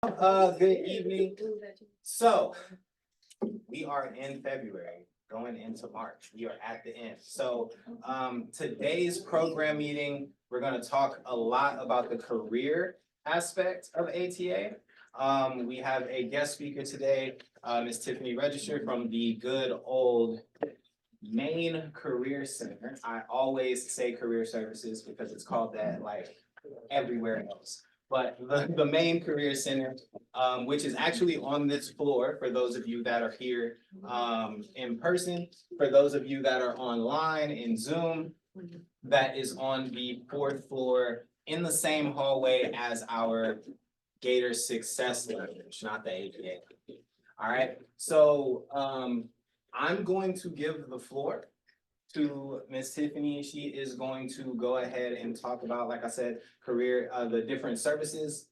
Good evening. So we are in February, going into March. We are at the end. So today's program meeting, we're gonna talk a lot about the career aspect of ATA. We have a guest speaker today, Ms. Tiffany Register from the good old Maine Career Center. I always say career services because it's called that like everywhere else. But the Maine Career Center, which is actually on this floor for those of you that are here in person, for those of you that are online in Zoom, that is on the fourth floor in the same hallway as our Gator Success Lounge, not the APA. All right, so I'm going to give the floor to Ms. Tiffany. She is going to go ahead and talk about, like I said, the different services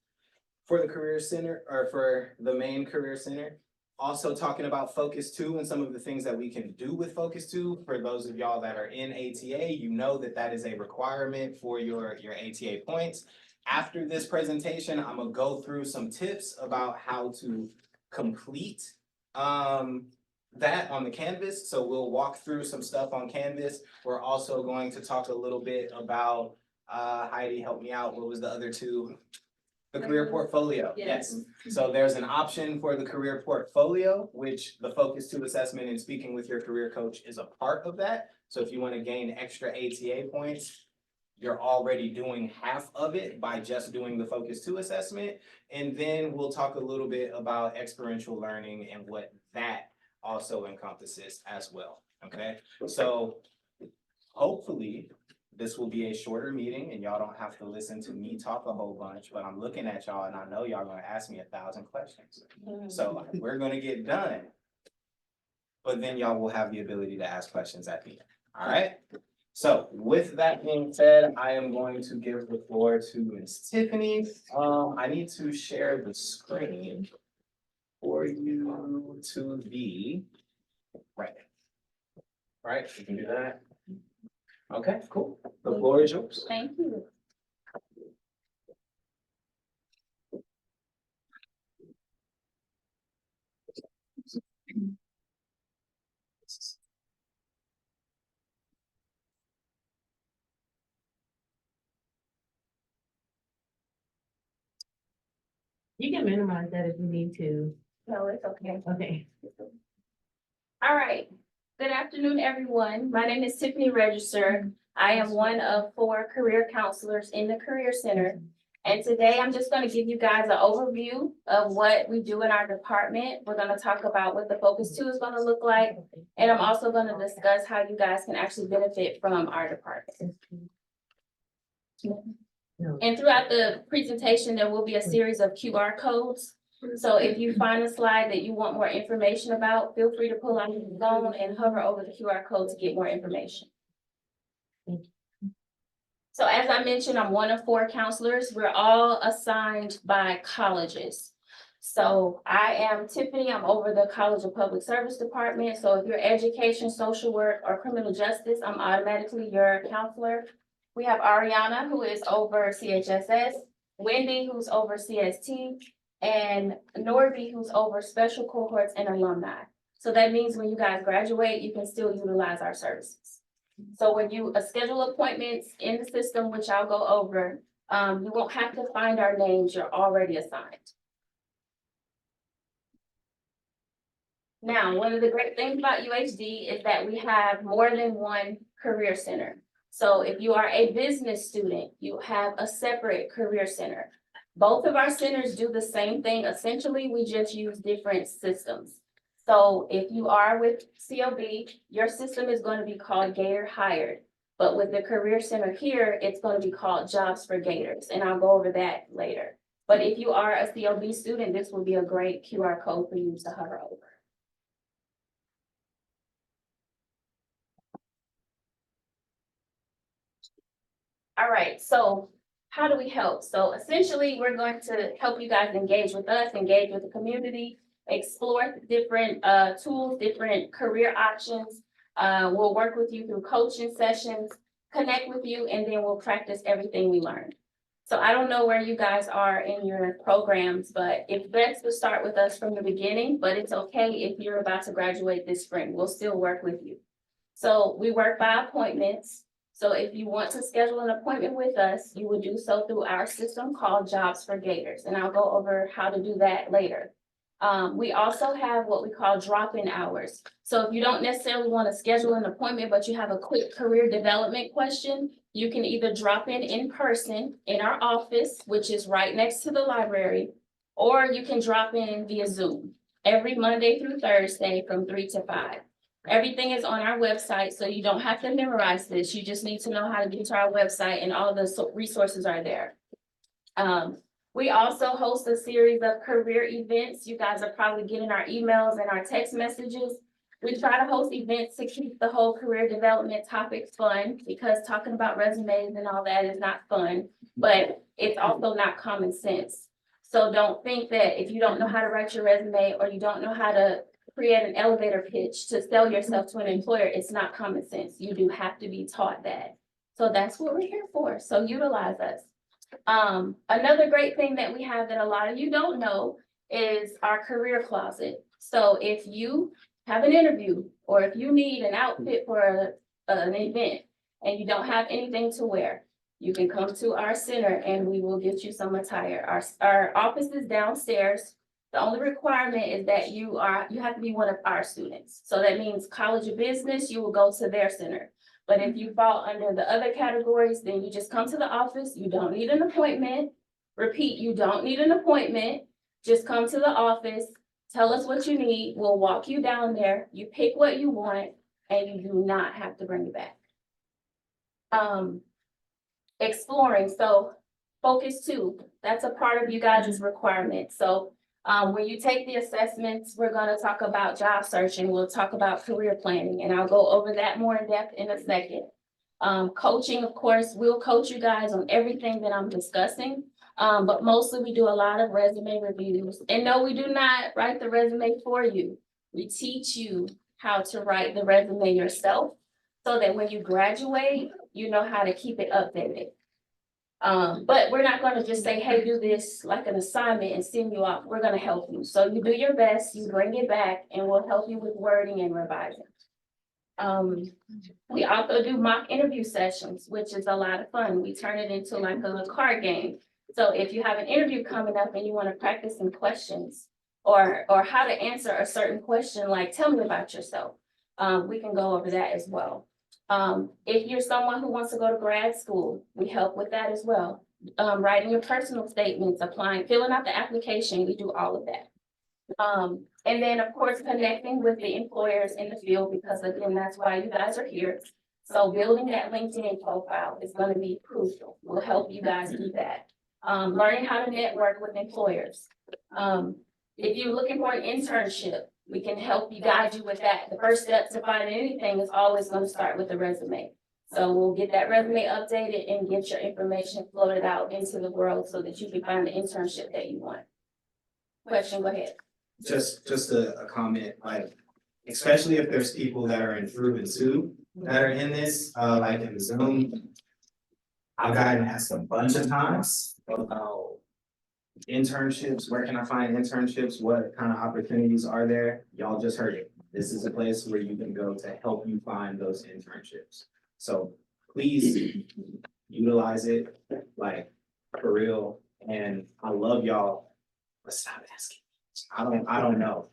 for the Career Center or for the Maine Career Center. Also talking about Focus 2 and some of the things that we can do with Focus 2. For those of y'all that are in ATA, you know that that is a requirement for your ATA points. After this presentation, I'm gonna go through some tips about how to complete that on the Canvas. So we'll walk through some stuff on Canvas. We're also going to talk a little bit about, Heidi, help me out. What was the other two? The career portfolio, yes. So there's an option for the career portfolio, which the Focus 2 assessment and speaking with your career coach is a part of that. So if you want to gain extra ATA points, you're already doing half of it by just doing the Focus 2 assessment. And then we'll talk a little bit about experiential learning and what that also encompasses as well, okay? So hopefully this will be a shorter meeting and y'all don't have to listen to me talk a whole bunch, but I'm looking at y'all and I know y'all gonna ask me 1,000 questions. So we're gonna get done, but then y'all will have the ability to ask questions at the end, all right? So with that being said, I am going to give the floor to Ms. Tiffany. I need to share the screen for you to be right. Right, you can do that. Okay, cool. The floor is yours. Thank you. You can minimize that if you need to. No, it's okay. Okay. All right. Good afternoon, everyone. My name is Tiffany Register. I am one of 4 career counselors in the Career Center. And today I'm just going to give you guys an overview of what we do in our department. We're going to talk about what the Focus 2 is going to look like. And I'm also going to discuss how you guys can actually benefit from our department. And throughout the presentation, there will be a series of QR codes. So if you find a slide that you want more information about, feel free to pull out your phone and hover over the QR code to get more information. So as I mentioned, I'm one of 4 counselors. We're all assigned by colleges. So I am Tiffany. I'm over the College of Public Service Department. So if you're education, social work, or criminal justice, I'm automatically your counselor. We have Ariana, who is over CHSS, Wendy, who's over CST, and Norby, who's over special cohorts and alumni. So that means when you guys graduate, you can still utilize our services. So when you schedule appointments in the system, which I'll go over, you won't have to find our names, you're already assigned. Now, one of the great things about UHD is that we have more than one career center. So if you are a business student, you have a separate career center. Both of our centers do the same thing. Essentially, we just use different systems. So if you are with COB, your system is going to be called Gator Hired. But with the Career Center here, it's going to be called Jobs for Gators. And I'll go over that later. But if you are a COB student, this will be a great QR code for you to hover over. All right, so how do we help? So essentially, we're going to help you guys engage with us, engage with the community, explore different tools, different career options. We'll work with you through coaching sessions, connect with you, and then we'll practice everything we learned. So I don't know where you guys are in your programs, but it's best to start with us from the beginning, but it's okay if you're about to graduate this spring. We'll still work with you. So we work by appointments. So if you want to schedule an appointment with us, you would do so through our system called Jobs for Gators, and I'll go over how to do that later. We also have what we call drop-in hours. So if you don't necessarily want to schedule an appointment, but you have a quick career development question, you can either drop in person in our office, which is right next to the library, or you can drop in via Zoom every Monday through Thursday from 3 to 5. Everything is on our website, so you don't have to memorize this. You just need to know how to get to our website, and all the resources are there. We also host a series of career events. You guys are probably getting our emails and our text messages. We try to host events to keep the whole career development topic fun, because talking about resumes and all that is not fun, but it's also not common sense. So don't think that if you don't know how to write your resume, or you don't know how to create an elevator pitch to sell yourself to an employer, it's not common sense. You do have to be taught that. So that's what we're here for. So utilize us. Another great thing that we have that a lot of you don't know is our career closet. So if you have an interview, or if you need an outfit for an event and you don't have anything to wear, you can come to our center and we will get you some attire. Our office is downstairs. The only requirement is that you have to be one of our students. So that means College of Business, you will go to their center. But if you fall under the other categories, then you just come to the office. You don't need an appointment. Repeat, you don't need an appointment. Just come to the office, tell us what you need. We'll walk you down there. You pick what you want, and you do not have to bring it back. Exploring, so focus 2, that's a part of you guys' requirement. So when you take the assessments, we're gonna talk about job searching, we'll talk about career planning, and I'll go over that more in depth in a second. Coaching, of course, we'll coach you guys on everything that I'm discussing, but mostly we do a lot of resume reviews. And no, we do not write the resume for you. We teach you how to write the resume yourself, so that when you graduate, you know how to keep it updated. But we're not gonna just say, hey, do this like an assignment and send you off. We're gonna help you. So you do your best, you bring it back, and we'll help you with wording and revising. We also do mock interview sessions, which is a lot of fun. We turn it into like a little card game. So if you have an interview coming up and you wanna practice some questions, or how to answer a certain question, like tell me about yourself, we can go over that as well. If you're someone who wants to go to grad school, we help with that as well. Writing your personal statements, applying, filling out the application, we do all of that. And then, of course, connecting with the employers in the field, because again, that's why you guys are here. So building that LinkedIn profile is gonna be crucial. We'll help you guys do that. Learning how to network with employers. If you're looking for an internship, we can help you, guide you with that. The first step to finding anything is always gonna start with the resume. So we'll get that resume updated and get your information floated out into the world so that you can find the internship that you want. Question, go ahead. Just a comment, like, especially if there's people that are in Proven too, that are in this, like in Zoom. I've gotten asked a bunch of times about internships, where can I find internships, what kind of opportunities are there? Y'all just heard it. This is a place where you can go to help you find those internships. So please utilize it, like, for real, and I love y'all, but stop asking. I don't know.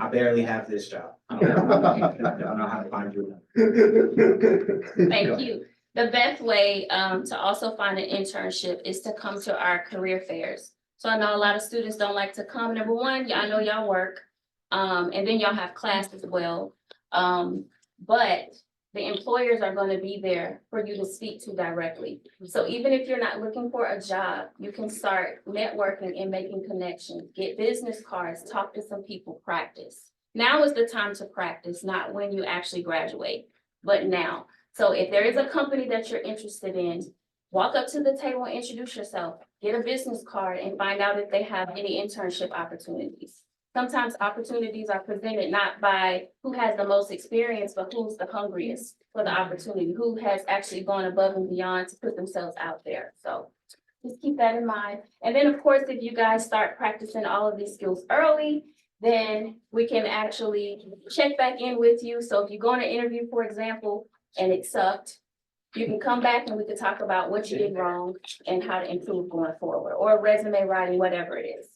I barely have this job. I don't know how to find you. Thank you. The best way to also find an internship is to come to our career fairs. So I know a lot of students don't like to come. Number one, I know y'all work, and then y'all have class as well. But the employers are gonna be there for you to speak to directly. So even if you're not looking for a job, you can start networking and making connections, get business cards, talk to some people, practice. Now is the time to practice, not when you actually graduate, but now. So if there is a company that you're interested in, walk up to the table and introduce yourself, get a business card and find out if they have any internship opportunities. sometimes opportunities are presented not by who has the most experience, but who's the hungriest for the opportunity, who has actually gone above and beyond to put themselves out there. So just keep that in mind. And then, of course, if you guys start practicing all of these skills early, then we can actually check back in with you. So if you go on an interview, for example, and it sucked, you can come back and we can talk about what you did wrong and how to improve going forward, or resume writing, whatever it is.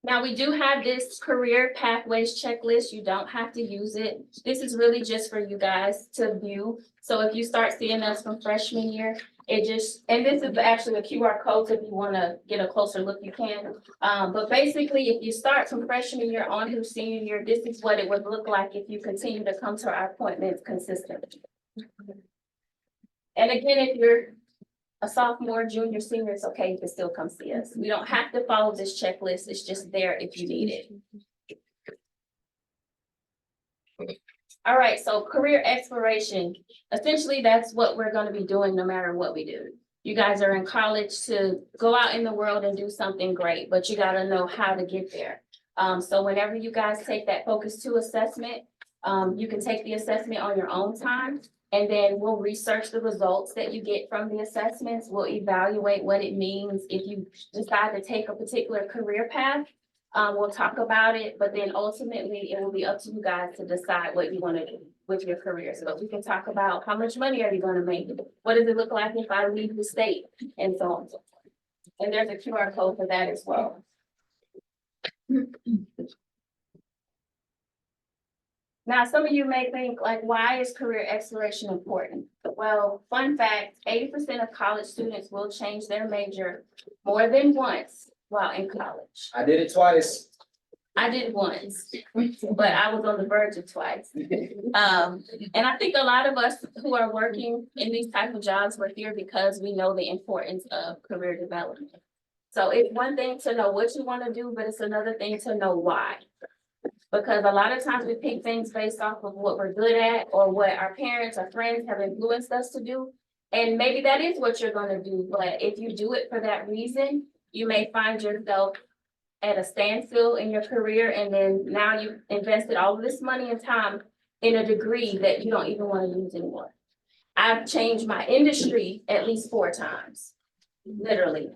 Now, we do have this career pathways checklist. You don't have to use it. This is really just for you guys to view. So if you start seeing us from freshman year, it just, and this is actually a QR code, so if you want to get a closer look, you can. But basically, if you start from freshman year on through senior year, this is what it would look like if you continue to come to our appointments consistently. And again, if you're a sophomore, junior, senior, it's okay, you can still come see us. We don't have to follow this checklist, it's just there if you need it. All right, so career exploration, essentially that's what we're gonna be doing no matter what we do. You guys are in college to go out in the world and do something great, but you gotta know how to get there. So whenever you guys take that Focus 2 assessment, you can take the assessment on your own time. And then we'll research the results that you get from the assessments. We'll evaluate what it means if you decide to take a particular career path. We'll talk about it, but then ultimately it will be up to you guys to decide what you want to do with your career. So we can talk about how much money are you going to make? What does it look like if I leave the state? And so on and so forth. And there's a QR code for that as well. Now, some of you may think, like, why is career exploration important? Well, fun fact, 80% of college students will change their major more than once while in college. I did it twice. I did once, but I was on the verge of twice. And I think a lot of us who are working in these type of jobs, we're here because we know the importance of career development. So it's one thing to know what you want to do, but it's another thing to know why. Because a lot of times we pick things based off of what we're good at or what our parents or friends have influenced us to do. And maybe that is what you're gonna do, but if you do it for that reason, you may find yourself at a standstill in your career, and then now you've invested all of this money and time in a degree that you don't even wanna use anymore. I've changed my industry at least 4 times, literally.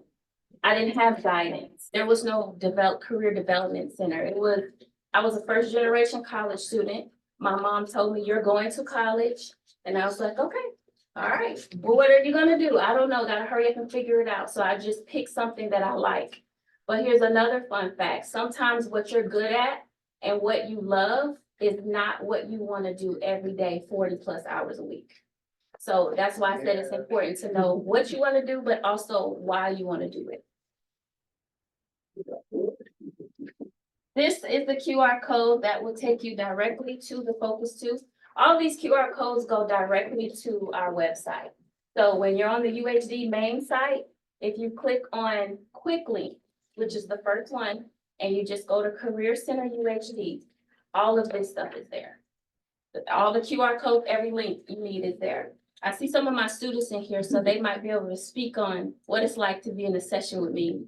I didn't have guidance. There was no career development center. I was a first generation college student. My mom told me, you're going to college. And I was like, okay, all right. Well, what are you gonna do? I don't know, gotta hurry up and figure it out. So I just picked something that I like. But here's another fun fact. Sometimes what you're good at and what you love is not what you wanna do every day, 40+ hours a week. So that's why I said it's important to know what you wanna do, but also why you wanna do it. This is the QR code that will take you directly to the Focus 2. All these QR codes go directly to our website. So when you're on the UHD main site, if you click on Quick Link, which is the first one, and you just go to Career Center UHD, all of this stuff is there. All the QR codes, every link you need is there. I see some of my students in here, so they might be able to speak on what it's like to be in a session with me.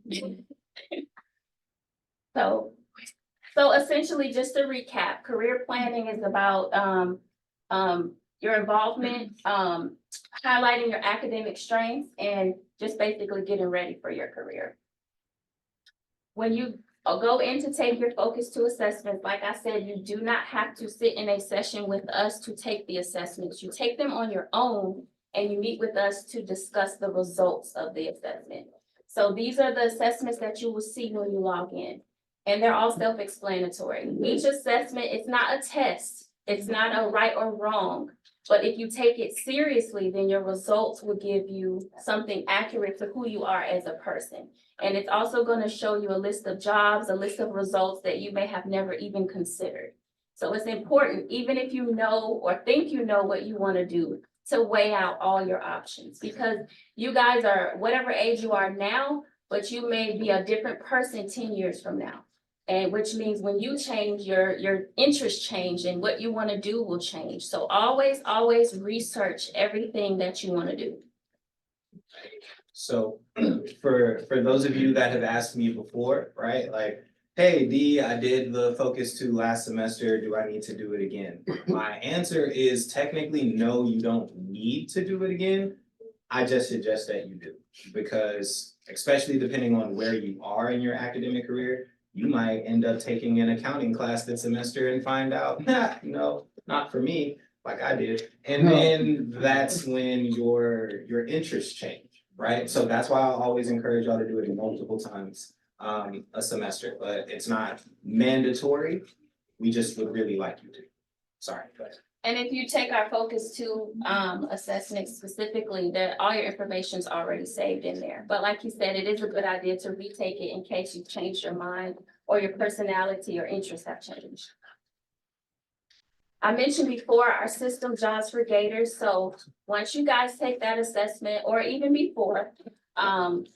So essentially, just to recap, career planning is about your involvement, highlighting your academic strengths, and just basically getting ready for your career. When you go in to take your Focus 2 assessments, like I said, you do not have to sit in a session with us to take the assessments. You take them on your own, and you meet with us to discuss the results of the assessment. So these are the assessments that you will see when you log in. And they're all self-explanatory. Each assessment is not a test. It's not a right or wrong. But if you take it seriously, then your results will give you something accurate to who you are as a person. And it's also going to show you a list of jobs, a list of results that you may have never even considered. So it's important, even if you know or think you know what you want to do, to weigh out all your options. Because you guys are whatever age you are now, but you may be a different person 10 years from now. And which means when you change, your interests change and what you want to do will change. So always research everything that you want to do. So for those of you that have asked me before, right, like, hey, D, I did the Focus 2 last semester, do I need to do it again? My answer is technically no, you don't need to do it again. I just suggest that you do, because especially depending on where you are in your academic career, you might end up taking an accounting class this semester and find out, no, not for me, like I did. And then that's when your interests change, right? So that's why I always encourage y'all to do it multiple times a semester, but it's not mandatory. We just would really like you to. Sorry, go ahead. And if you take our Focus 2 assessment specifically, that all your information's already saved in there. But like you said, it is a good idea to retake it in case you've changed your mind or your personality or interests have changed. I mentioned before our system Jobs for Gators. So once you guys take that assessment, or even before,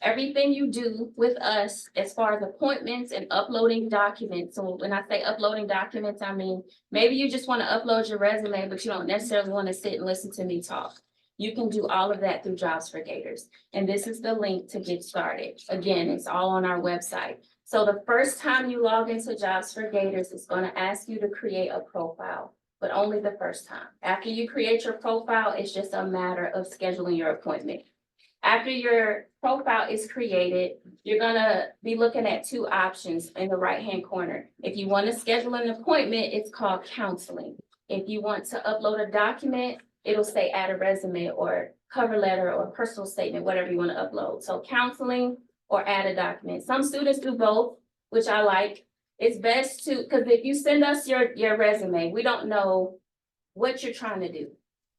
everything you do with us as far as appointments and uploading documents. So when I say uploading documents, I mean, maybe you just want to upload your resume, but you don't necessarily want to sit and listen to me talk. You can do all of that through Jobs for Gators. And this is the link to get started. Again, it's all on our website. So the first time you log into Jobs for Gators, it's going to ask you to create a profile, but only the first time. After you create your profile, it's just a matter of scheduling your appointment. After your profile is created, you're gonna be looking at two options in the right-hand corner. If you want to schedule an appointment, it's called counseling. If you want to upload a document, it'll say add a resume or cover letter or personal statement, whatever you want to upload. So counseling or add a document. Some students do both, which I like. It's best to, because if you send us your resume, we don't know what you're trying to do.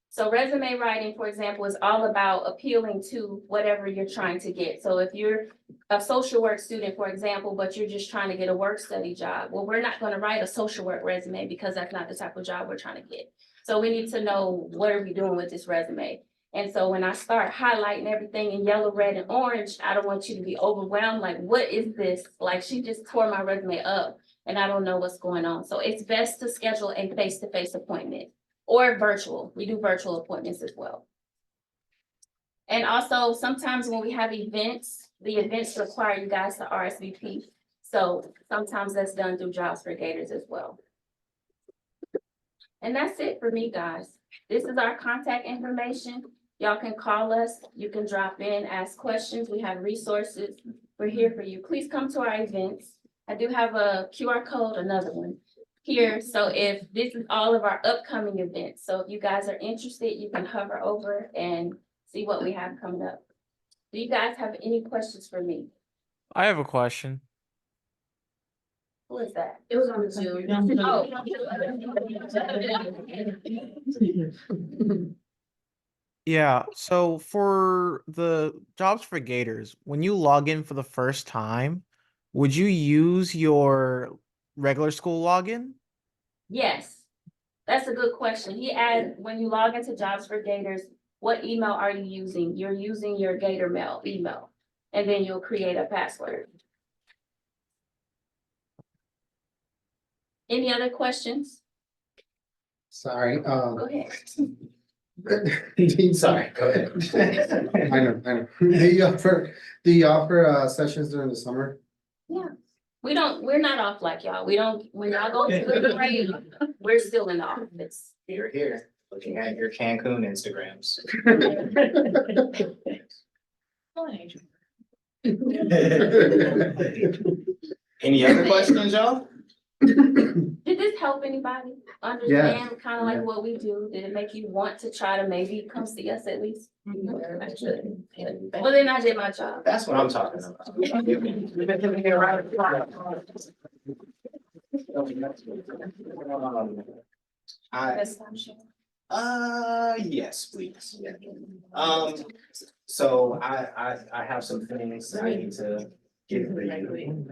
So resume writing, for example, is all about appealing to whatever you're trying to get. So if you're a social work student, for example, but you're just trying to get a work study job, well, we're not going to write a social work resume because that's not the type of job we're trying to get. So we need to know, what are we doing with this resume? And so when I start highlighting everything in yellow, red, and orange, I don't want you to be overwhelmed. Like, what is this? Like, she just tore my resume up and I don't know what's going on. So it's best to schedule a face-to-face appointment. Or virtual, we do virtual appointments as well. And also, sometimes when we have events, the events require you guys to RSVP. So sometimes that's done through Jobs for Gators as well. And that's it for me, guys. This is our contact information. Y'all can call us, you can drop in, ask questions. We have resources. We're here for you. Please come to our events. I do have a QR code, another one here. So if this is all of our upcoming events, so if you guys are interested, you can hover over and see what we have coming up. Do you guys have any questions for me? I have a question. Who is that? It was on the Zoom. Oh. Yeah, so for the Jobs for Gators, when you log in for the first time, would you use your regular school login? Yes, that's a good question. He asked, when you log into Jobs for Gators, what email are you using? You're using your Gator Mail email, and then you'll create a password. Any other questions? Sorry, Go ahead. Sorry, go ahead. I know. Do you offer sessions during the summer? Yeah, we're not off like y'all. When y'all go to the parade, we're still in the office. You're here, looking at your Cancun Instagrams. Any other questions, y'all? Did this help anybody understand kind of like what we do? Did it make you want to try to maybe come see us at least? Well, then I did my job. That's what I'm talking about. Yes, please. So I have some things I need to give for you.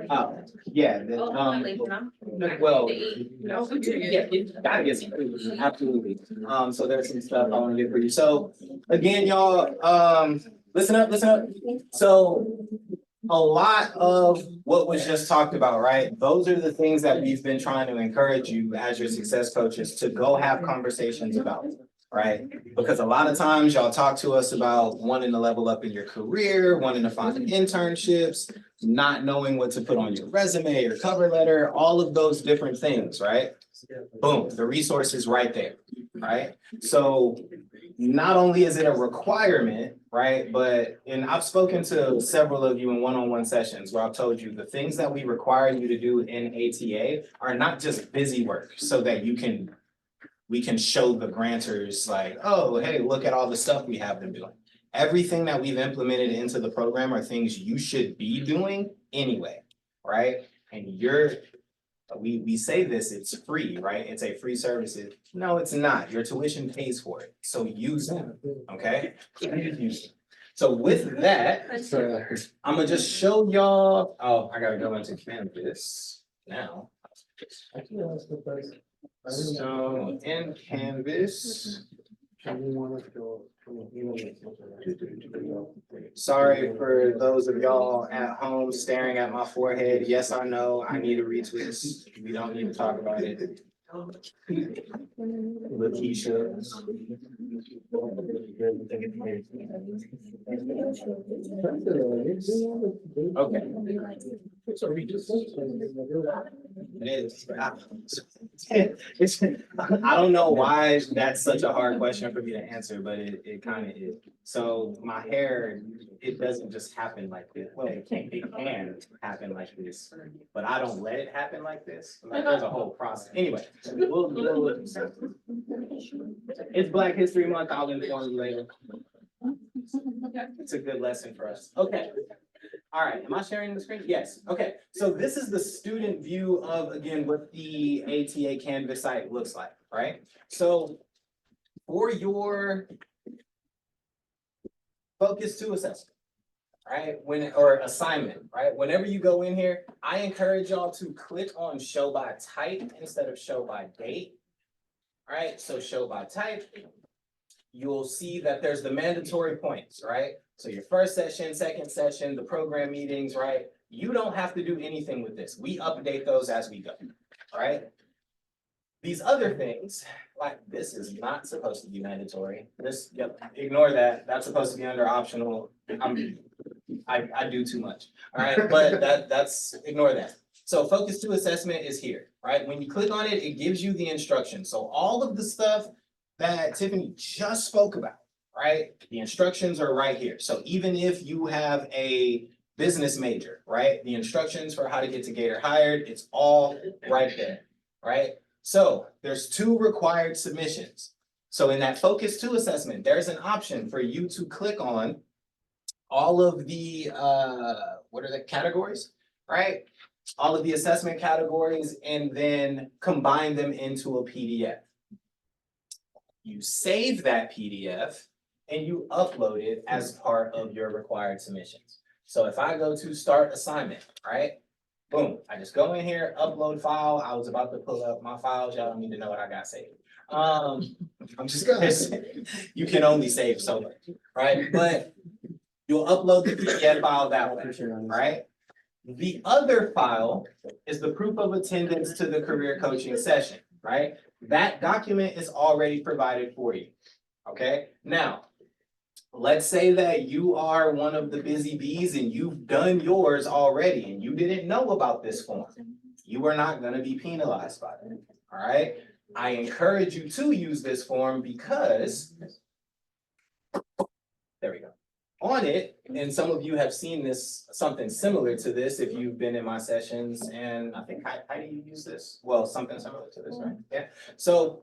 Oh, yeah, I'm leaving, I'm- well, To eat. yeah, gotta get some food, absolutely. So there's some stuff I wanna get for you. So again, y'all, listen up. So a lot of what was just talked about, right? Those are the things that we've been trying to encourage you as your success coaches to go have conversations about. right? Because a lot of times y'all talk to us about wanting to level up in your career, wanting to find internships, not knowing what to put on your resume or cover letter, all of those different things, right? Boom, the resource is right there, right? So not only is it a requirement, right? But, and I've spoken to several of you in one-on-one sessions where I've told you the things that we require you to do in ATA are not just busy work so that we can show the grantors like, oh, hey, look at all the stuff we have them doing. Everything that we've implemented into the program are things you should be doing anyway, right? And we say this, it's free, right? It's a free service. No, it's not. Your tuition pays for it. So use them, okay? Use them. So with that, I'm gonna just show y'all, oh, I gotta go into Canvas now. So in Canvas. Sorry for those of y'all at home staring at my forehead. Yes, I know, I need a retwist. We don't need to talk about it. Lakeisha. Okay. I don't know why that's such a hard question for me to answer, but it kind of is. So my hair, it doesn't just happen like this. Well, it can happen like this, but I don't let it happen like this. Like there's a whole process. Anyway, it's Black History Month. I'll inform you later. It's a good lesson for us. Okay. All right, am I sharing the screen? Yes, okay. So this is the student view of, again, what the ATA Canvas site looks like, right? So for your focus 2 assessment, right? Or assignment, right? Whenever you go in here, I encourage y'all to click on show by type instead of show by date. All right, so show by type. You'll see that there's the mandatory points, right? So your first session, second session, the program meetings, right? You don't have to do anything with this. We update those as we go, all right? These other things, like this is not supposed to be mandatory. This, yep, ignore that. That's supposed to be under optional. I do too much, all right? But that's, ignore that. So focus 2 assessment is here, right? When you click on it, it gives you the instructions. So all of the stuff that Tiffany just spoke about, right? The instructions are right here. So even if you have a business major, right? The instructions for how to get to Gator Hired, it's all right there, right? So there's 2 required submissions. So in that Focus 2 assessment, there's an option for you to click on all of the, what are the categories, right? All of the assessment categories and then combine them into a PDF. You save that PDF and you upload it as part of your required submissions. So if I go to start assignment, right? Boom, I just go in here, upload file. I was about to pull up my files. Y'all don't need to know what I got saved. I'm just gonna say, you can only save so much, right? But you'll upload the PDF file that way, right? The other file is the proof of attendance to the career coaching session, right? That document is already provided for you, okay? Now, let's say that you are one of the busy bees and you've done yours already and you didn't know about this form. You are not gonna be penalized by it, all right? I encourage you to use this form because, there we go. On it, and some of you have seen this, something similar to this if you've been in my sessions, and I think, how do you use this? Well, something similar to this, right? Yeah, so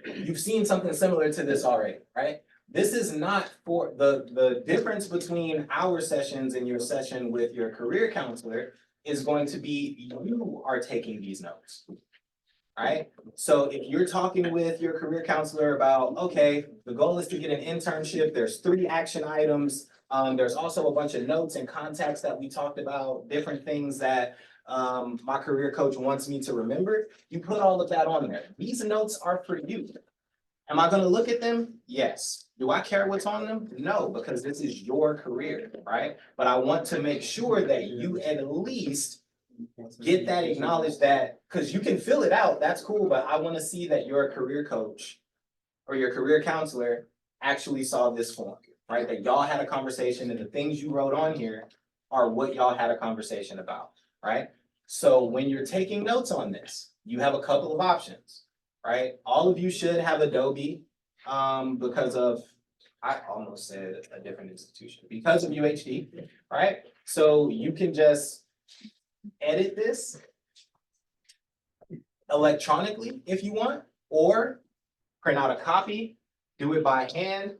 you've seen something similar to this already, right? This is not for, the difference between our sessions and your session with your career counselor is going to be you are taking these notes. Right? So if you're talking with your career counselor about, okay, the goal is to get an internship, there's 3 action items. There's also a bunch of notes and contacts that we talked about, different things that my career coach wants me to remember. You put all of that on there. These notes are for you. Am I gonna look at them? Yes. Do I care what's on them? No, because this is your career, right? But I want to make sure that you at least get that acknowledged, that, because you can fill it out, that's cool, but I want to see that your career coach or your career counselor actually saw this form, right? That y'all had a conversation and the things you wrote on here are what y'all had a conversation about, right? So when you're taking notes on this, you have a couple of options, right? All of you should have Adobe, because of, I almost said a different institution, because of UHD, right? So you can just edit this electronically if you want, or print out a copy, do it by hand.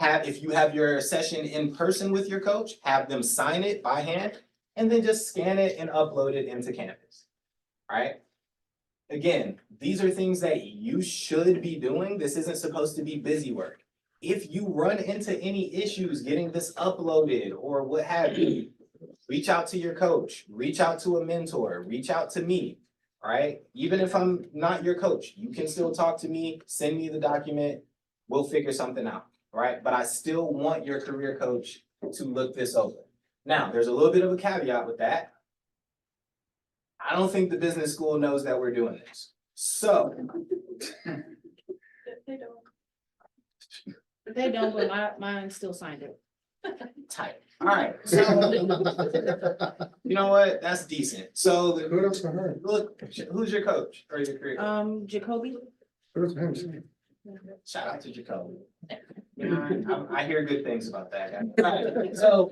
If you have your session in person with your coach, have them sign it by hand, and then just scan it and upload it into Canvas, right? Again, these are things that you should be doing. This isn't supposed to be busy work. If you run into any issues getting this uploaded or what have you, reach out to your coach, reach out to a mentor, reach out to me, right? Even if I'm not your coach, you can still talk to me, send me the document, we'll figure something out, right? But I still want your career coach to look this over. Now, there's a little bit of a caveat with that. I don't think the business school knows that we're doing this. So, They don't, but mine still signed it. tight. All right, so you know what? That's decent. So Kudos for her. look, who's your coach or your career coach? Jacoby. Kudos for him. Shout out to Jacoby. You know, I hear good things about that guy. Alright, so,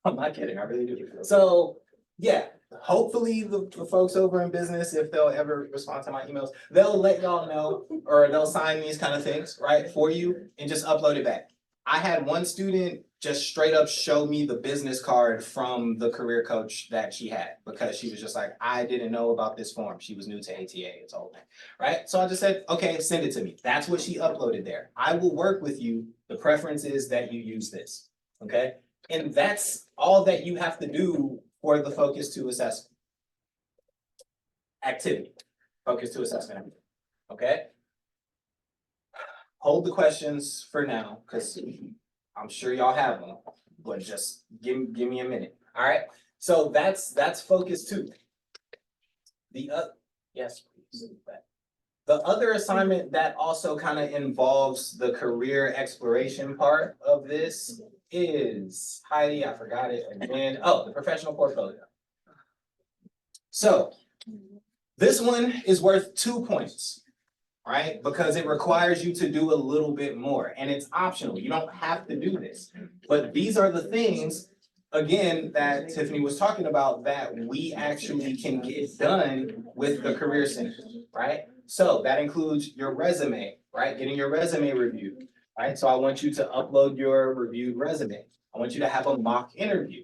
I'm not kidding, I really do. So, yeah, hopefully the folks over in business, if they'll ever respond to my emails, they'll let y'all know, or they'll sign these kind of things, right, for you and just upload it back. I had one student just straight up show me the business card from the career coach that she had, because she was just like, I didn't know about this form. She was new to ATA, it's all thing, right? So I just said, okay, send it to me. That's what she uploaded there. I will work with you. The preference is that you use this, okay? And that's all that you have to do for the focus to assessment activity, focus to assessment, okay? Hold the questions for now, because I'm sure y'all have them, but just give me a minute, all right? So that's focus 2. Yes, please. The other assignment that also kind of involves the career exploration part of this is, Heidi, I forgot it again. Oh, the professional portfolio. So this one is worth 2 points, right? Because it requires you to do a little bit more, and it's optional. You don't have to do this. But these are the things, again, that Tiffany was talking about that we actually can get done with the Career Center, right? So that includes your resume, right? Getting your resume reviewed, right? So I want you to upload your reviewed resume. I want you to have a mock interview,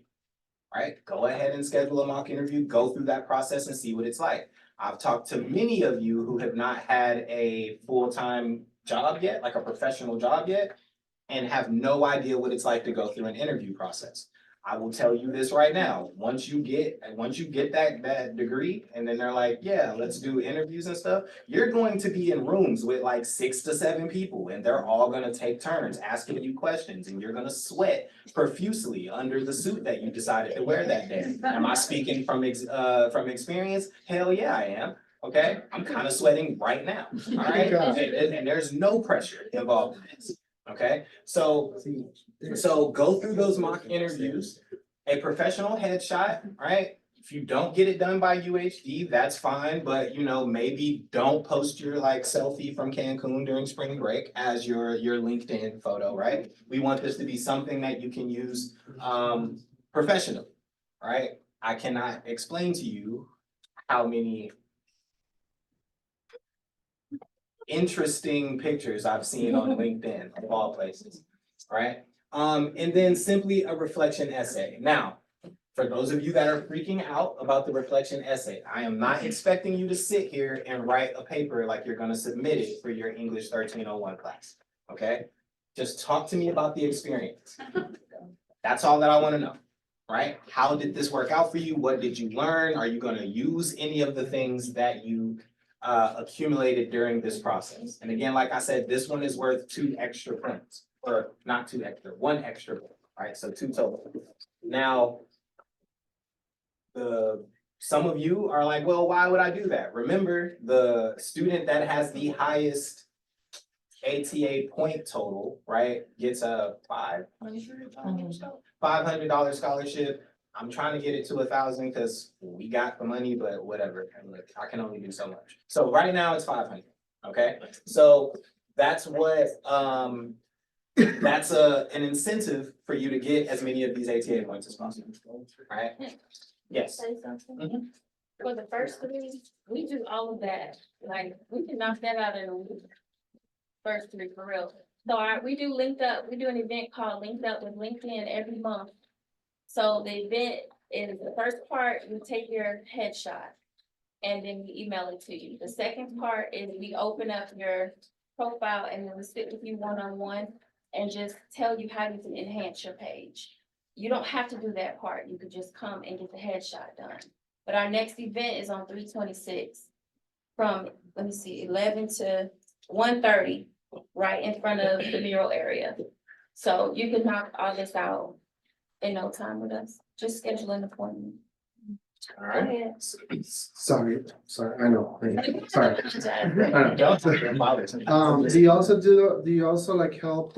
right? Go ahead and schedule a mock interview, go through that process and see what it's like. I've talked to many of you who have not had a full-time job yet, like a professional job yet, and have no idea what it's like to go through an interview process. I will tell you this right now, once you get that degree, and then they're like, yeah, let's do interviews and stuff, you're going to be in rooms with like 6 to 7 people, and they're all gonna take turns asking you questions, and you're gonna sweat profusely under the suit that you decided to wear that day. Am I speaking from experience? Hell yeah, I am. Okay, I'm kind of sweating right now, all right? And there's no pressure involved in this, okay? So go through those mock interviews, a professional headshot, right? If you don't get it done by UHD, that's fine, but you know, maybe don't post your like selfie from Cancun during spring break as your LinkedIn photo, right? We want this to be something that you can use professionally, right? I cannot explain to you how many interesting pictures I've seen on LinkedIn of all places, right? And then simply a reflection essay. Now, for those of you that are freaking out about the reflection essay, I am not expecting you to sit here and write a paper like you're gonna submit it for your English 1301 class, okay? Just talk to me about the experience. That's all that I wanna know, right? How did this work out for you? What did you learn? Are you gonna use any of the things that you accumulated during this process? And again, like I said, this one is worth 2 extra points, or not 2 extra, 1 extra point, right? So 2 total. Now, some of you are like, well, why would I do that? Remember, the student that has the highest ATA point total, right, gets a $500 scholarship. I'm trying to get it to 1,000 because we got the money, but whatever, and look, I can only do so much. So right now it's 500, okay? So that's what, that's an incentive for you to get as many of these ATA points as possible, right? Yes. Say something? Mhm. For the first 3, we do all of that, like, we can knock that out in a week. First 3 for real. So we do linked up, we do an event called Linked Up with LinkedIn every month. So the event is the first part, you take your headshot. And then we email it to you. The second part is we open up your profile and then we sit with you one-on-one and just tell you how you can enhance your page. You don't have to do that part. You could just come and get the headshot done. But our next event is on 3/26 from, let me see, 11 to 1:30, right in front of the mural area. So you can knock all this out in no time with us. Just schedule an appointment. All Go right. ahead. Sorry, sorry, I know, sorry. I know. Don't. Do you also like help,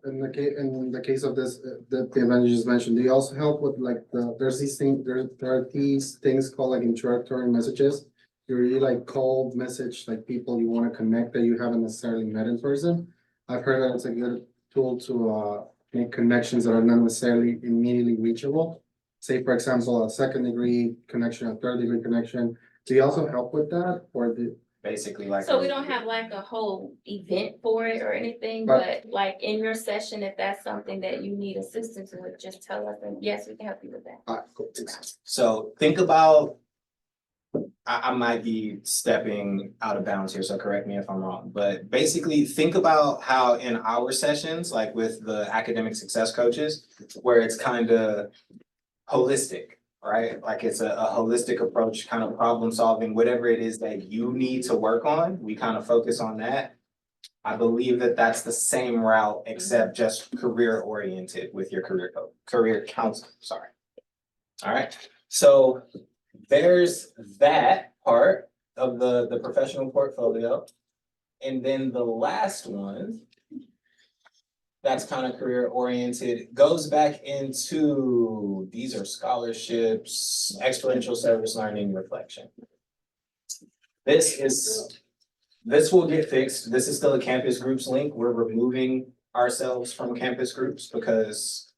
in the case of this, the event you just mentioned, do you also help with like there's these things, there are these things called like introductory messages? You really like cold message, like people you wanna connect that you haven't necessarily met in person. I've heard that it's a good tool to, make connections that are not necessarily immediately reachable. Say, for example, a 2nd-degree connection, a 3rd-degree connection. Do you also help with that, or Basically like. So we don't have like a whole event for it or anything, But- but like in your session, if that's something that you need assistance with, just tell us and yes, we can help you with that. Cool. So think about, I might be stepping out of bounds here, so correct me if I'm wrong, but basically think about how in our sessions, like with the academic success coaches, where it's kind of holistic, right? Like it's a holistic approach, kind of problem solving, whatever it is that you need to work on, we kind of focus on that. I believe that that's the same route, except just career oriented with your career counselor, sorry. All right, so there's that part of the professional portfolio. And then the last one, that's kind of career oriented, goes back into, these are scholarships, experiential service learning, reflection. This will get fixed. This is still a campus groups link. We're removing ourselves from campus groups because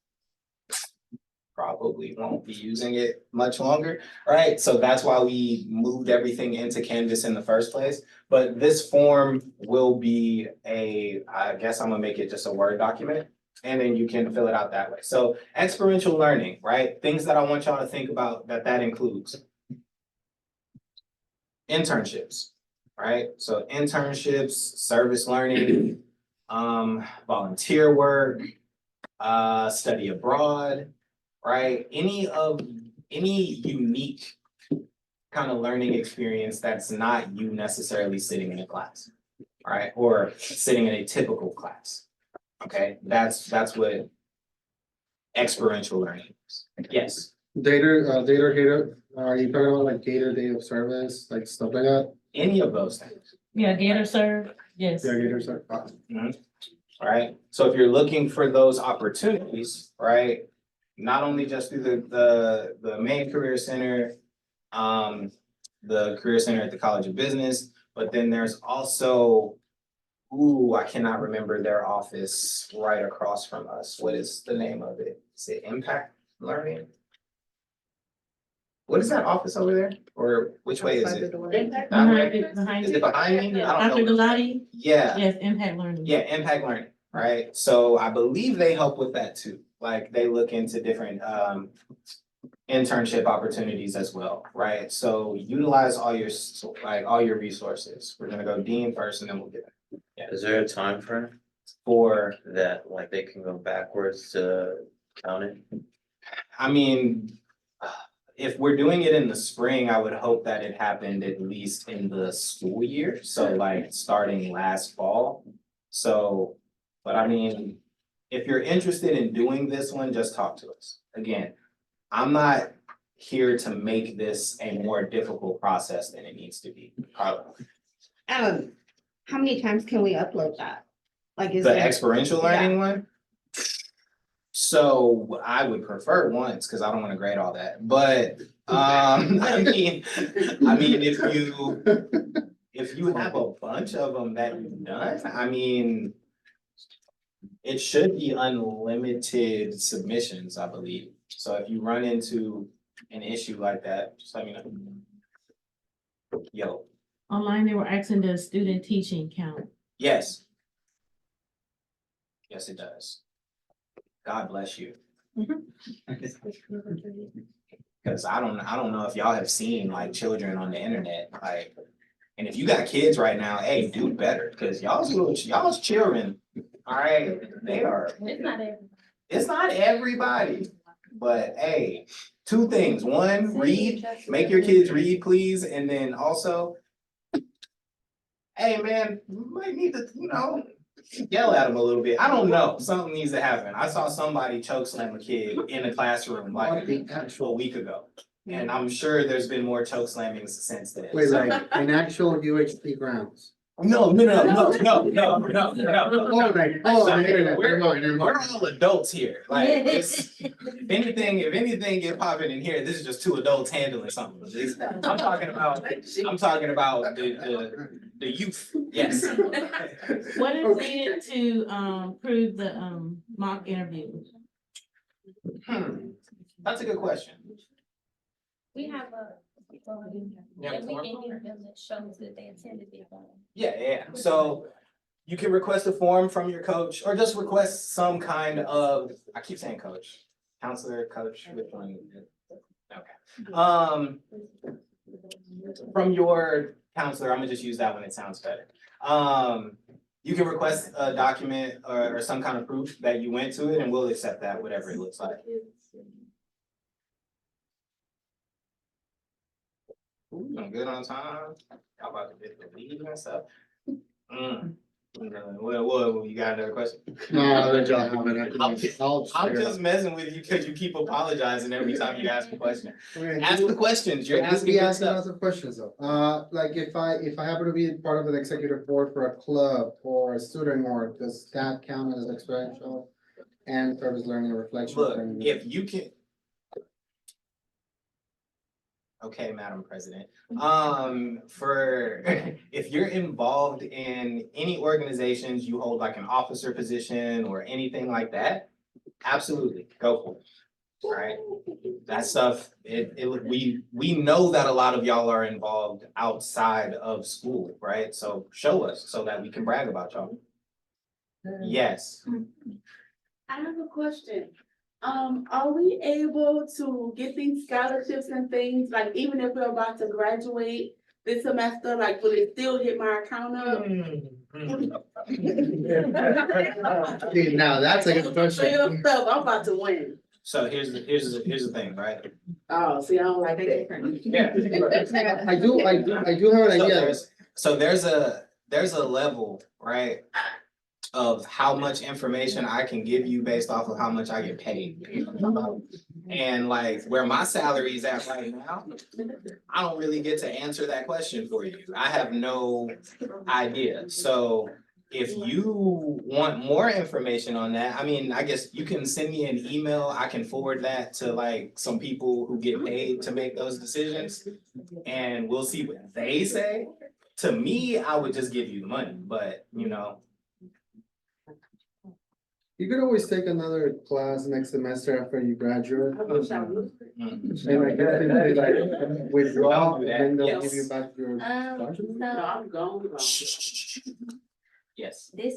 probably won't be using it much longer, right? So that's why we moved everything into Canvas in the first place. But this form will be I guess I'm gonna make it just a Word document, and then you can fill it out that way. So experiential learning, right? Things that I want y'all to think about that includes. Internships, right? So internships, service learning, volunteer work, study abroad, right? Any unique kind of learning experience that's not you necessarily sitting in a class, right? Or sitting in a typical class. Okay, that's what experiential learning is. Yes. Data, are you talking about like Gator Day of Service, like stuff like that? Any of those things. Yeah, Gator serve, yes. Yeah, Gators are, All right, so if you're looking for those opportunities, right? Not only just through the main career center, the career center at the College of Business, but then there's also, I cannot remember their office right across from us. What is the name of it? Is it Impact Learning? What is that office over there? Or which way is it? That way? Behind Is it behind me? Yeah, I Dr. don't know. Galati, Yeah. yes, Impact Learning. Yeah, Impact Learning, right? So I believe they help with that too. Like they look into different internship opportunities as well, right? So utilize all your resources. We're gonna go Dean first and then we'll get Is there a time frame for, that like they can go backwards to count it? I mean, if we're doing it in the spring, I would hope that it happened at least in the school year, so like starting last fall. So, but I mean, if you're interested in doing this one, just talk to us. Again, I'm not here to make this a more difficult process than it needs to be. Carla. How many times can we upload that? Like is The there, experiential learning one? So I would prefer once, cause I don't wanna grade all that, but, if you have a bunch of them that you've done, I mean, it should be unlimited submissions, I believe. So if you run into an issue like that, just let me know. Yo, online, they were asking the student teaching count. yes. Yes, it does. God bless you. Cause I don't know if y'all have seen like children on the internet, like, and if you got kids right now, hey, do better, cause y'all's children, all right, they are, It's not everybody. it's not everybody. But hey, two things, one, read, make your kids read, please, and then also, hey, man, you might need to, yell at them a little bit. I don't know, something needs to happen. I saw somebody choke slam a kid in a classroom like The actual, a week ago. And I'm sure there's been more choke slammings since then. wait, So- like, in actual UHP grounds. No. Oh, like, oh, never mind. We're all adults here, like, if anything get popping in here, this is just two adults handling something. I'm talking about the youth, yes. What is needed to prove the mock interview? That's a good question. We have a, Yeah, and we form? can give them that shows that they attended the event. Yeah, so you can request a form from your coach, or just request some kind of, I keep saying coach, counselor, coach, which one? Okay. From your counselor, I'm gonna just use that one, it sounds better. You can request a document or some kind of proof that you went to it, and we'll accept that, whatever it looks like. Ooh, I'm good on time. Y'all about to get the leave and stuff. What, you got another question? No, I'll let y'all have it. I'm I'll I'm share. just messing with you because you keep apologizing every time you ask a question. Okay, Ask the questions, you're Just asking be good asking stuff. lots of questions though. Like if I happen to be part of an executive board for a club or a student org, does that count as experiential? And service learning or reflection? Look, learning? if you can. Okay, Madam President, if you're involved in any organizations, you hold like an officer position or anything like that, absolutely, go for it. Alright, that stuff, we know that a lot of y'all are involved outside of school, right? So show us so that we can brag about y'all. Yes, I have a question. Are we able to get these scholarships and things, like even if we're about to graduate this semester, like will it still hit my account up? See, now that's a good question. Stuff, I'm about to win. so here's the thing, right? Oh, see, I don't like that. Yeah. I do have an So idea. there's a level, right? Of how much information I can give you based off of how much I get paid. And like where my salary is at right now, I don't really get to answer that question for you. I have no idea. So if you want more information on that, I mean, I guess you can send me an email. I can forward that to like some people who get paid to make those decisions. And we'll see what they say. To me, I would just give you the money, but You could always take another class next semester after you graduate. And I guess they like withdraw and then they'll give you back your. scholarship. No, I'm gone. yes. This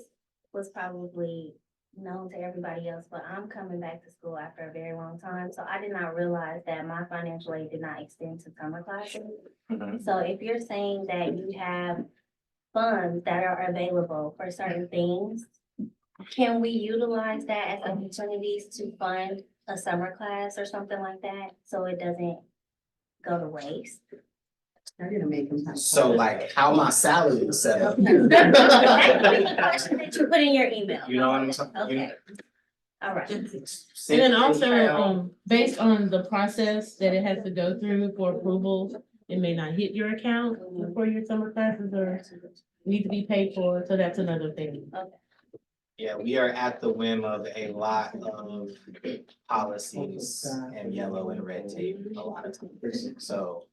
was probably known to everybody else, but I'm coming back to school after a very long time, so I did not realize that my financial aid did not extend to summer classes. Mhm. So if you're saying that you have funds that are available for certain things, can we utilize that as opportunities to fund a summer class or something like that, so it doesn't go to waste? I'm gonna make them. So like how my salary is set up. That's the question that you put in your email. You know what I'm saying? Okay, all right. And then also, based on the process that it has to go through for approval, it may not hit your account before your summer classes are need to be paid for, so that's another thing. Yeah, we are at the whim of a lot of policies and yellow and red tape a lot of times. So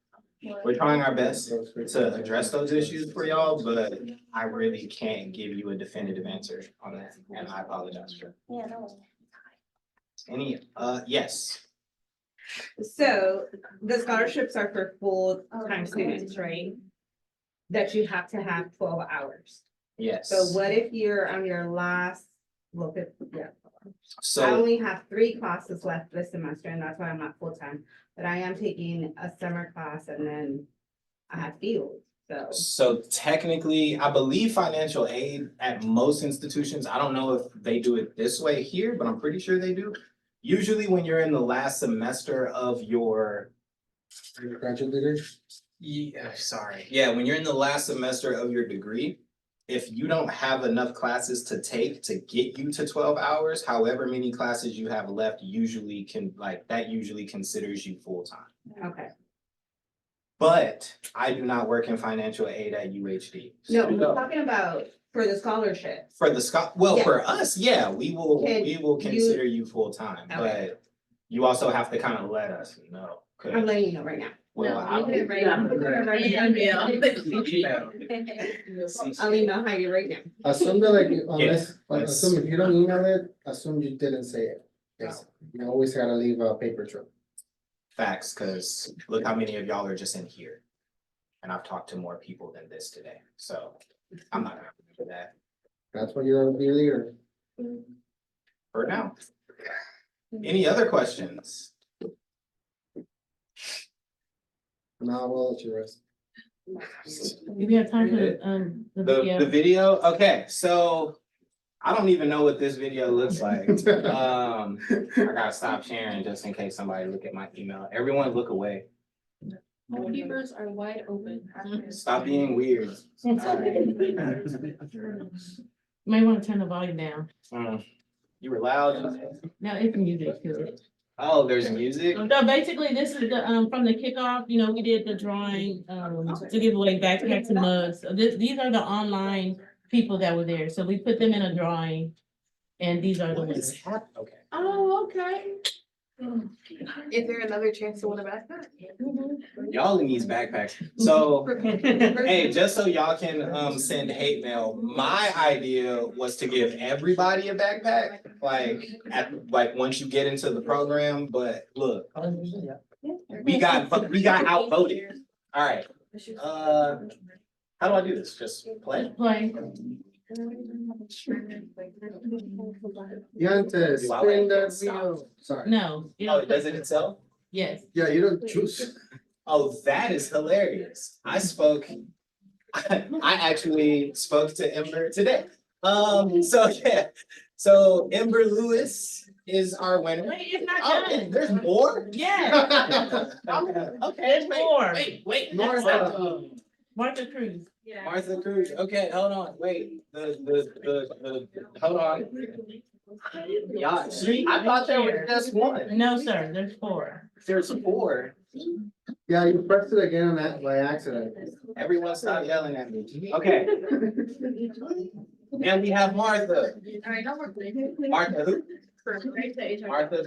we're trying our best to address those issues for y'all, but I really can't give you a definitive answer on that, and I apologize for that. Yeah, no. Any, yes, So the scholarships are for full-time students, right? That you have to have 12 hours. yes. So what if you're on your last, look at, yeah. I So, only have 3 classes left this semester and that's why I'm not full-time, but I am taking a summer class and then I have field, so. so technically, I believe financial aid at most institutions, I don't know if they do it this way here, but I'm pretty sure they do. Usually when you're in the last semester of your Graduate degree? yeah, sorry. Yeah, when you're in the last semester of your degree, if you don't have enough classes to take to get you to 12 hours, however many classes you have left usually that usually considers you full-time. Okay. But I do not work in financial aid at UHD. No, I'm So, talking about for the scholarship. for the Yeah. for us, yeah, we will You- consider you full-time, Okay. but you also have to kind of let us know. 'Cause- I'm letting you know right now. well, No, I'll- you can write I'll email Heidi right now. Assume that like, unless, but Yes. assume if you don't email it, assume you didn't say it. Yes, you always gotta leave a paper trail. Facts, cause look how many of y'all are just in here. And I've talked to more people than this today, so I'm not gonna do that That's why you're a leader. for now. Any other questions? Now we'll let you rest. If you have time for the The video. video, okay, so I don't even know what this video looks like. I gotta stop sharing just in case somebody look at my email. Everyone look away. Computers are wide open. Stop being weird. May want to turn the volume down. You were loud. Now it's music too. Oh, there's music? So basically, this is the, from the kickoff, you know, we did the drawing, to give away backpacks and mugs. So these are the online people that were there. So we put them in a drawing. And these are the What winners. is happening? Okay. Oh, okay. Is there another chance to win a backpack? Y'all in these backpacks. So, hey, just so y'all can send hate mail, my idea was to give everybody a backpack, like once you get into the program, but look, we got outvoted. All right. How do I do this? Just play? Play. Yante, Do I spin like that stop? wheel. Sorry. No. you Oh, don't it does it play. itself? Yes. Yeah, you don't choose. Oh, that is hilarious. I actually spoke to Ember today. So yeah, so Ember Lewis is our winner. Wait, it's not Oh, done. there's more? Yeah. Okay, More. wait. More. Martha Cruz. Martha Cruz, okay, hold on, wait, hold on. Y'all, I thought there was just one. No, sir, there's 4. There's 4. Yeah, you pressed it again on that by accident. Everyone stop yelling at me. Okay, and we have Martha. Martha who? Martha.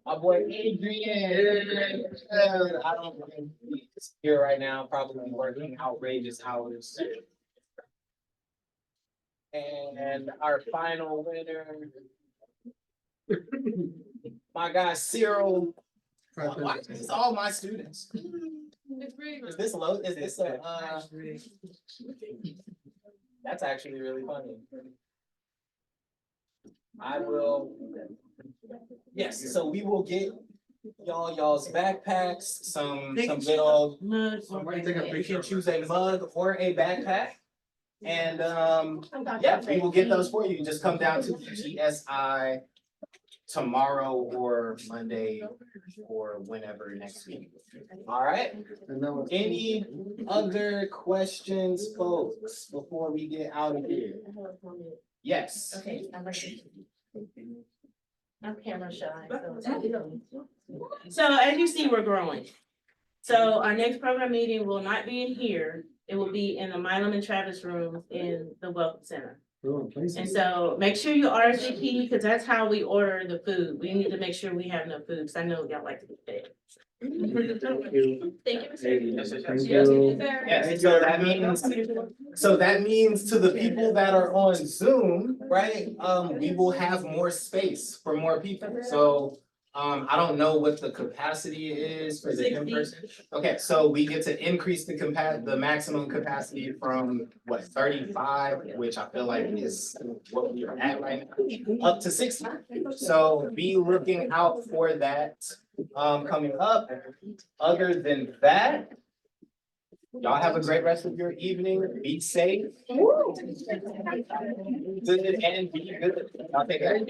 My boy Adrian. I don't think he's here right now, probably working outrageous hours. And our final winner. My guy Cyril. Why is this all my students? Is this low? Is this that's actually really funny. I will. Yes, so we will get y'all's backpacks, some good old, Mug. Somebody take a you picture. can choose a mug or a backpack. And yeah, we will get those for you. Just come down to GSI tomorrow or Monday or whenever next week. All right? And that was- Any other questions, folks, before we get out of here? Yes. I'm camera shy. So as you see, we're growing. So our next program meeting will not be in here. It will be in the Milam and Travis room in the Welcome Center. Oh, places. And so make sure you RSVP, because that's how we order the food. We need to make sure we have enough food, because I know y'all like to be fed. Thank you. Thank you, Mr. Thank you. Yes, so that means to the people that are on Zoom, right, we will have more space for more people. So, I don't know what the capacity is for the in-person. Okay, so we get to increase the maximum capacity from what, 35, which I feel like is what we are at right now, up to 60. So be looking out for that coming up. Other than that, y'all have a great rest of your evening. Be safe. Good and be good. I'll take care.